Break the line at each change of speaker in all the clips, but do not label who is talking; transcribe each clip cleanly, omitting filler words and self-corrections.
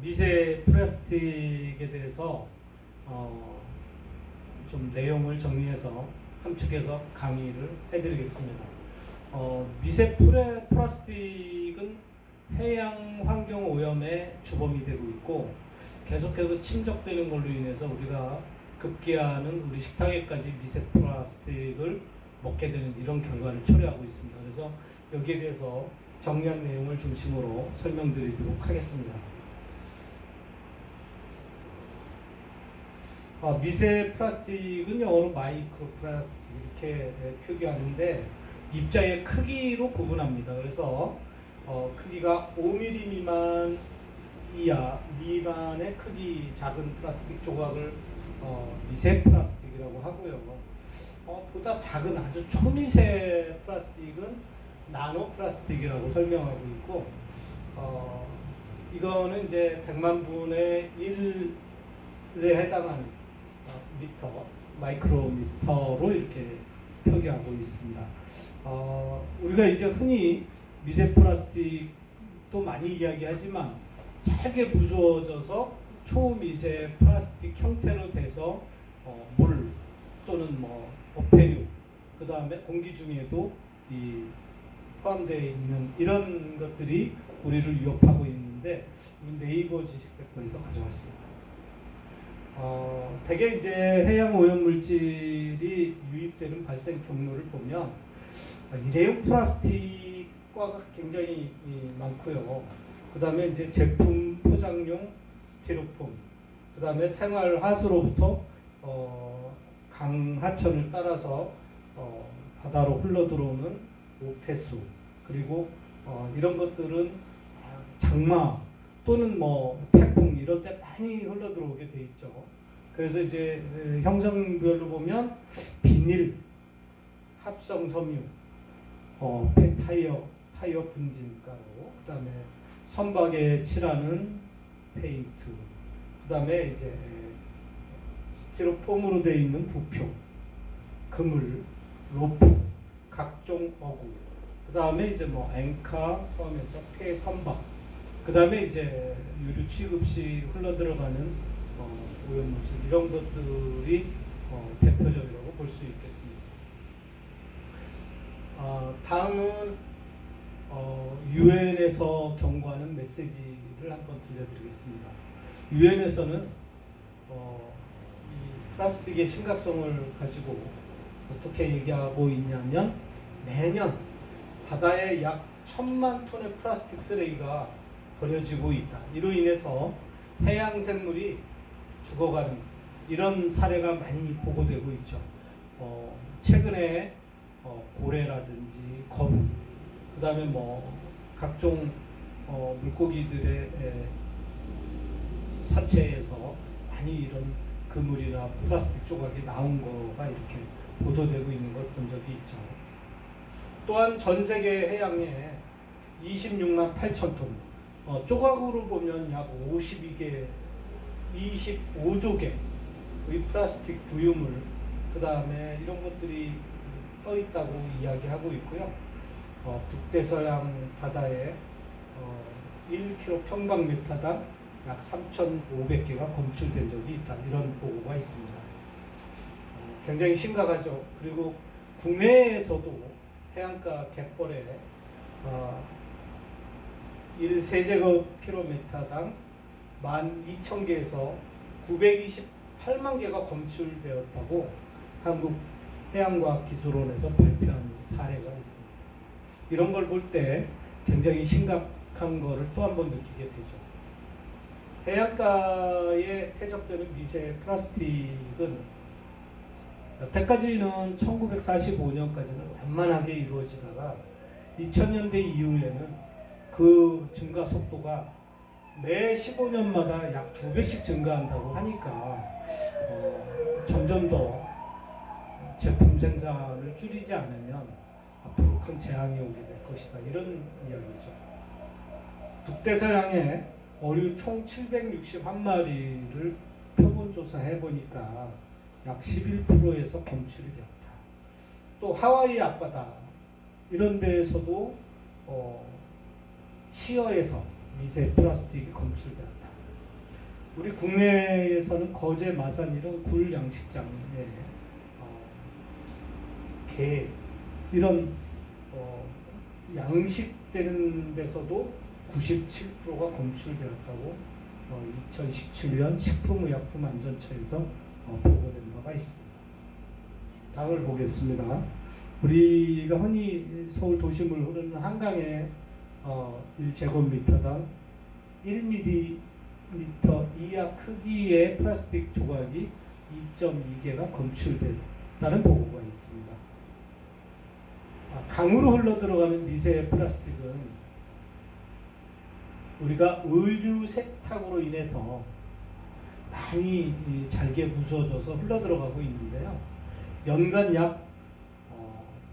미세 플라스틱에 대해서 좀 내용을 정리해서 함축해서 강의를 해드리겠습니다. 미세 플라스틱은 해양 환경 오염의 주범이 되고 있고 계속해서 침적되는 걸로 인해서 우리가 급기야는 우리 식탁에까지 미세 플라스틱을 먹게 되는 이런 결과를 초래하고 있습니다. 그래서 여기에 대해서 정리한 내용을 중심으로 설명드리도록 하겠습니다. 미세 플라스틱은 영어로 마이크로 플라스틱 이렇게 표기하는데 입자의 크기로 구분합니다. 그래서 크기가 5mm 미만의 크기 작은 플라스틱 조각을 미세 플라스틱이라고 하고요. 보다 작은 아주 초미세 플라스틱은 나노 플라스틱이라고 설명하고 있고, 이거는 이제 100만 분의 1에 해당하는 미터, 마이크로미터로 이렇게 표기하고 있습니다. 우리가 이제 흔히 미세 플라스틱도 많이 이야기하지만 짧게 부수어져서 초미세 플라스틱 형태로 돼서 물 또는 어패류, 그 다음에 공기 중에도 포함되어 있는 이런 것들이 우리를 위협하고 있는데 네이버 지식백과에서 가져왔습니다. 대개 이제 해양 오염 물질이 유입되는 발생 경로를 보면 일회용 플라스틱과 굉장히 많고요. 그 다음에 이제 제품 포장용 스티로폼, 그 다음에 생활 하수로부터 강하천을 따라서 바다로 흘러 들어오는 오폐수, 그리고 이런 것들은 장마 또는 태풍 이런 때 많이 흘러 들어오게 돼 있죠. 그래서 이제 형성별로 보면 비닐, 합성 섬유, 타이어 분진가루, 그 다음에 선박에 칠하는 페인트, 그 다음에 이제 스티로폼으로 되어 있는 부표, 그물, 로프, 각종 어구, 그 다음에 이제 앵카 포함해서 폐 선박, 그 다음에 이제 유류 취급 시 흘러 들어가는 오염물질 이런 것들이 대표적이라고 볼 수 있겠습니다. 다음은 유엔에서 경고하는 메시지를 한번 들려드리겠습니다. 유엔에서는 이 플라스틱의 심각성을 가지고 어떻게 얘기하고 있냐면 매년 바다에 약 1000만 톤의 플라스틱 쓰레기가 버려지고 있다. 이로 인해서 해양 생물이 죽어가는 이런 사례가 많이 보고되고 있죠. 최근에 고래라든지 거북, 그 다음에 각종 물고기들의 사체에서 많이 이런 그물이나 플라스틱 조각이 나온 거가 이렇게 보도되고 있는 걸 본 적이 있죠. 또한 전 세계 해양에 26만 8천 톤, 조각으로 보면 약 25조 개의 플라스틱 부유물, 그 다음에 이런 것들이 떠 있다고 이야기하고 있고요. 북대서양 바다에 1km 평방미터당 약 3,500개가 검출된 적이 있다. 이런 보고가 있습니다. 굉장히 심각하죠. 그리고 국내에서도 해안가 갯벌에 1세제곱킬로미터당 12,000개에서 928만 개가 검출되었다고 한국해양과학기술원에서 발표한 사례가 있습니다. 이런 걸 볼 때 굉장히 심각한 거를 또 한 번 느끼게 되죠. 해안가에 퇴적되는 미세 플라스틱은 여태까지는 1945년까지는 완만하게 이루어지다가 2000년대 이후에는 그 증가 속도가 매 15년마다 약 2배씩 증가한다고 하니까 점점 더 제품 생산을 줄이지 않으면 앞으로 큰 재앙이 오게 될 것이다. 이런 이야기죠. 북대서양에 어류 총 761마리를 표본 조사해 보니까 약 11%에서 검출이 되었다. 또 하와이 앞바다 이런 데에서도 치어에서 미세 플라스틱이 검출되었다. 우리 국내에서는 거제, 마산 이런 굴 양식장에 게 이런 양식되는 데서도 97%가 검출되었다고 2017년 식품의약품안전처에서 보고된 바가 있습니다. 다음을 보겠습니다. 우리가 흔히 서울 도심을 흐르는 한강에 1제곱미터당 1mm 이하 크기의 플라스틱 조각이 2.2개가 검출됐다는 보고가 있습니다. 강으로 흘러들어가는 미세 플라스틱은 우리가 의류 세탁으로 인해서 많이 잘게 부서져서 흘러들어가고 있는데요. 연간 약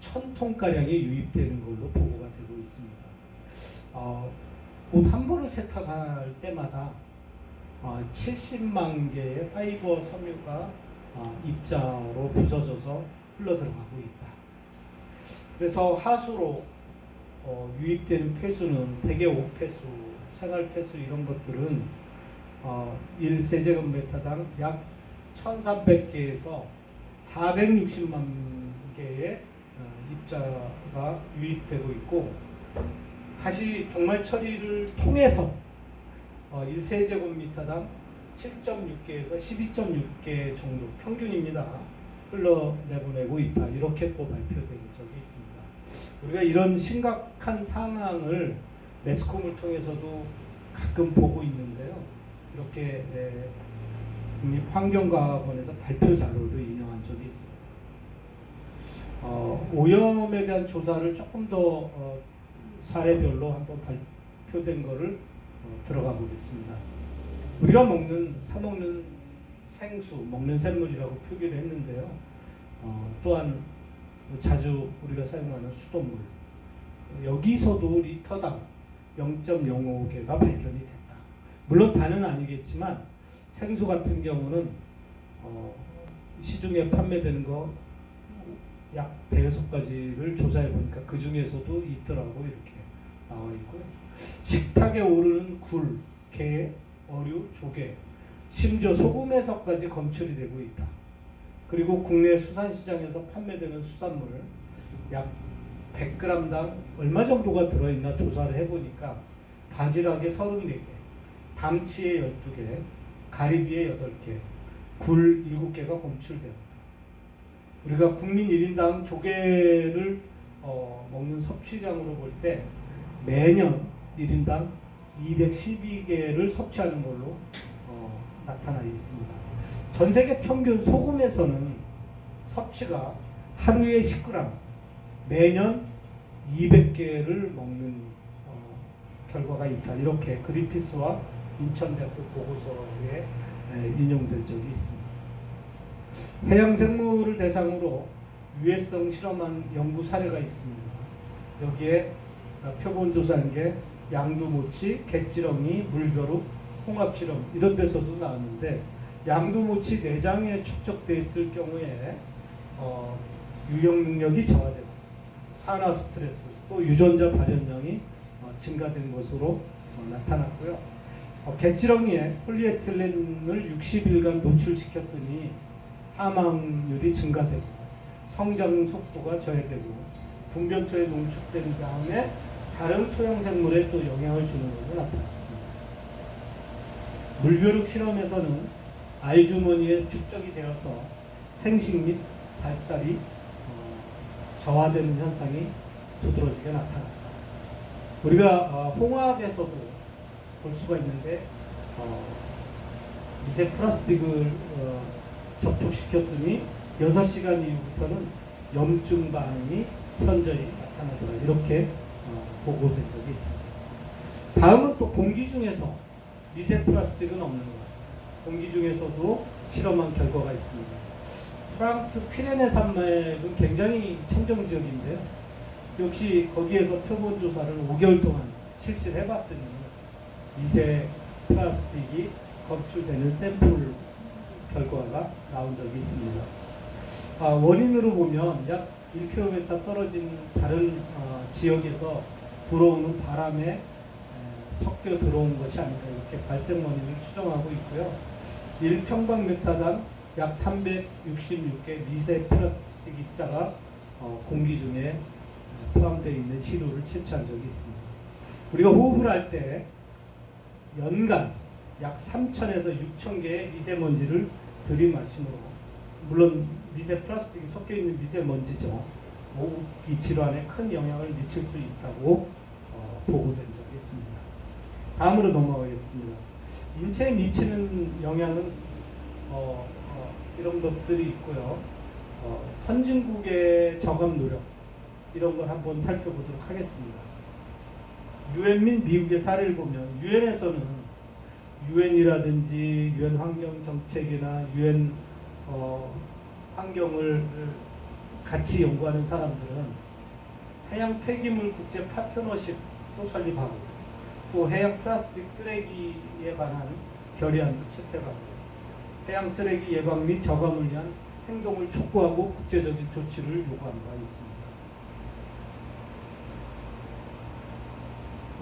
1000톤가량이 유입되는 걸로 보고가 되고 있습니다. 옷 한 벌을 세탁할 때마다 70만 개의 파이버 섬유가 입자로 부서져서 흘러들어가고 있다. 그래서 하수로 유입되는 폐수는 대개 옷폐수, 생활폐수 이런 것들은 1세제곱미터당 약 1300개에서 460만 개의 입자가 유입되고 있고 다시 종말 처리를 통해서 1세제곱미터당 7.6개에서 12.6개 정도 평균입니다. 흘러내보내고 있다. 이렇게 또 발표된 적이 있습니다. 우리가 이런 심각한 상황을 매스컴을 통해서도 가끔 보고 있는데요. 이렇게 국립환경과학원에서 발표 자료를 인용한 적이 있습니다. 오염에 대한 조사를 조금 더 사례별로 한번 발표된 거를 들어가 보겠습니다. 우리가 사먹는 생수, 먹는 샘물이라고 표기를 했는데요. 또한 자주 우리가 사용하는 수돗물, 여기서도 리터당 0.05개가 발견이 됐다. 물론 다는 아니겠지만 생수 같은 경우는 시중에 판매되는 거 약 대여섯 가지를 조사해 보니까 그 중에서도 있더라고 이렇게 나와 있고요. 식탁에 오르는 굴, 게, 어류, 조개, 심지어 소금에서까지 검출이 되고 있다. 그리고 국내 수산시장에서 판매되는 수산물을 약 100g당 얼마 정도가 들어있나 조사를 해보니까 바지락에 34개, 담치에 12개, 가리비에 8개, 굴 7개가 검출되었다. 우리가 국민 1인당 조개를 먹는 섭취량으로 볼 때 매년 1인당 212개를 섭취하는 걸로 나타나 있습니다. 전 세계 평균 소금에서는 섭취가 하루에 10g, 매년 200개를 먹는 결과가 있다. 이렇게 그린피스와 인천대학교 보고서에 인용된 적이 있습니다. 해양생물을 대상으로 유해성 실험한 연구 사례가 있습니다. 여기에 표본조사한 게 양두모치, 갯지렁이, 물벼룩, 홍합실험 이런 데서도 나왔는데 양두모치 내장에 축적돼 있을 경우에 유형 능력이 저하되고 산화 스트레스 또 유전자 발현량이 증가된 것으로 나타났고요. 갯지렁이에 폴리에틸렌을 60일간 노출시켰더니 사망률이 증가되고 성장 속도가 저해되고 분변토에 농축된 다음에 다른 토양생물에 또 영향을 주는 것으로 나타났습니다. 물벼룩 실험에서는 알주머니에 축적이 되어서 생식 및 발달이 저하되는 현상이 두드러지게 나타났다. 우리가 홍합에서도 볼 수가 있는데 미세 플라스틱을 접촉시켰더니 6시간 이후부터는 염증 반응이 현저히 나타나더라. 이렇게 보고된 적이 있습니다. 다음은 또 공기 중에서 미세 플라스틱은 없는 것. 공기 중에서도 실험한 결과가 있습니다. 프랑스 피레네 산맥은 굉장히 청정 지역인데요. 역시 거기에서 표본 조사를 5개월 동안 실시를 해봤더니 미세 플라스틱이 검출되는 샘플 결과가 나온 적이 있습니다. 원인으로 보면 약 1km 떨어진 다른 지역에서 불어오는 바람의 섞여 들어온 것이 아닌가 이렇게 발생 원인을 추정하고 있고요. 1평방미터당 약 366개 미세 플라스틱 입자가 공기 중에 포함되어 있는 시료를 채취한 적이 있습니다. 우리가 호흡을 할 때 연간 약 3,000에서 6,000개의 미세먼지를 들이마심으로, 물론 미세 플라스틱이 섞여 있는 미세먼지죠, 호흡기 질환에 큰 영향을 미칠 수 있다고 보고된 적이 있습니다. 다음으로 넘어가겠습니다. 인체에 미치는 영향은 이런 것들이 있고요. 선진국의 저감 노력, 이런 걸 한번 살펴보도록 하겠습니다. 유엔 및 미국의 사례를 보면, 유엔에서는 유엔이라든지 유엔 환경 정책이나 유엔 환경을 같이 연구하는 사람들은 해양 폐기물 국제 파트너십도 설립하고, 또 해양 플라스틱 쓰레기에 관한 결의안도 채택하고, 해양 쓰레기 예방 및 저감을 위한 행동을 촉구하고 국제적인 조치를 요구한 바 있습니다.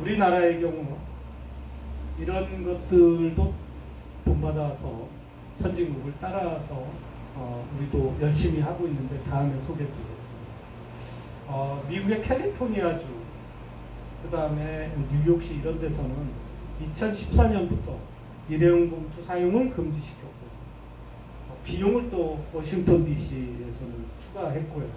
우리나라의 경우 이런 것들도 본받아서 선진국을 따라서 우리도 열심히 하고 있는데, 다음에 소개해드리겠습니다. 미국의 캘리포니아주, 그 다음에 뉴욕시 이런 데서는 2014년부터 일회용 봉투 사용을 금지시켰고, 비용을 또 워싱턴 DC에서는 추가했고요.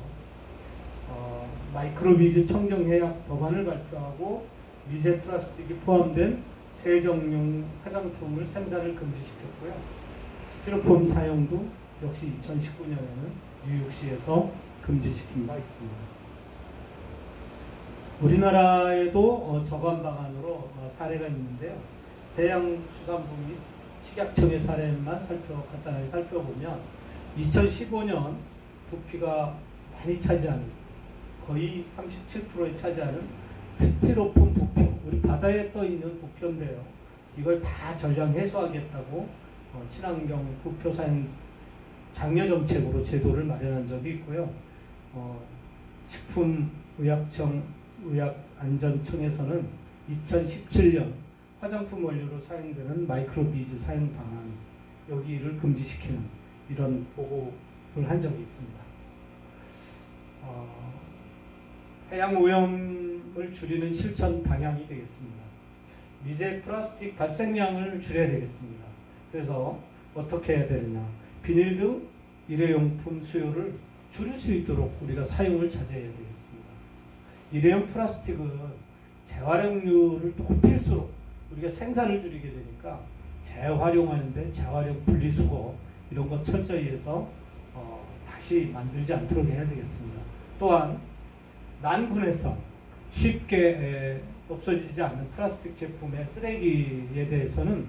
마이크로비즈 청정해약 법안을 발표하고 미세 플라스틱이 포함된 세정용 화장품을 생산을 금지시켰고요. 스티로폼 사용도 역시 2019년에는 뉴욕시에서 금지시킨 바 있습니다. 우리나라에도 저감 방안으로 사례가 있는데요. 해양수산부 및 식약청의 사례만 간단하게 살펴보면, 2015년 부피가 많이 차지하는, 거의 37%에 차지하는 스티로폼 부표, 우리 바다에 떠 있는 부표인데요. 이걸 다 전량 해소하겠다고 친환경 부표 사용 장려 정책으로 제도를 마련한 적이 있고요. 식품의약청 의약안전청에서는 2017년 화장품 원료로 사용되는 마이크로비즈 사용 방안, 여기를 금지시키는 이런 보고를 한 적이 있습니다. 해양 오염을 줄이는 실천 방향이 되겠습니다. 미세 플라스틱 발생량을 줄여야 되겠습니다. 그래서 어떻게 해야 되느냐, 비닐 등 일회용품 수요를 줄일 수 있도록 우리가 사용을 자제해야 되겠습니다. 일회용 플라스틱은 재활용률을 높일수록 우리가 생산을 줄이게 되니까 재활용하는데 재활용 분리수거 이런 것 철저히 해서 다시 만들지 않도록 해야 되겠습니다. 또한 난분해성, 쉽게 없어지지 않는 플라스틱 제품의 쓰레기에 대해서는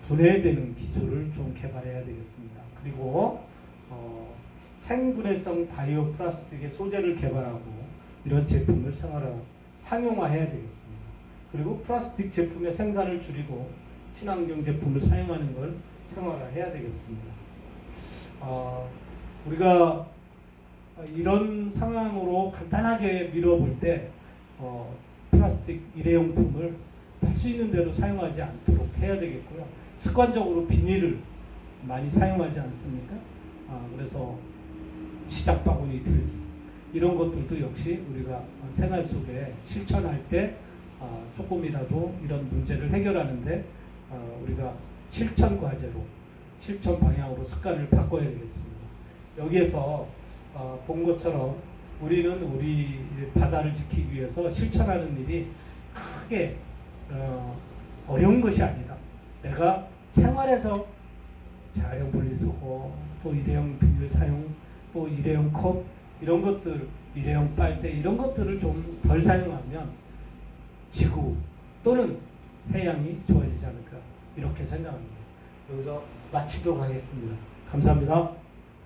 분해되는 기술을 좀 개발해야 되겠습니다. 그리고 생분해성 바이오 플라스틱의 소재를 개발하고 이런 제품을 상용화해야 되겠습니다. 그리고 플라스틱 제품의 생산을 줄이고 친환경 제품을 사용하는 걸 생활화해야 되겠습니다. 우리가 이런 상황으로 간단하게 미뤄볼 때 플라스틱 일회용품을 할 수 있는 대로 사용하지 않도록 해야 되겠고요. 습관적으로 비닐을 많이 사용하지 않습니까? 그래서 시작 바구니 들기, 이런 것들도 역시 우리가 생활 속에 실천할 때 조금이라도 이런 문제를 해결하는데 우리가 실천 과제로, 실천 방향으로 습관을 바꿔야 되겠습니다. 여기에서 본 것처럼 우리는 우리 바다를 지키기 위해서 실천하는 일이 크게 어려운 것이 아니다. 내가 생활에서 재활용 분리수거, 또 일회용 비닐 사용, 또 일회용 컵, 이런 것들, 일회용 빨대, 이런 것들을 좀 덜 사용하면 지구 또는 해양이 좋아지지 않을까, 이렇게 생각합니다. 여기서 마치도록 하겠습니다. 감사합니다.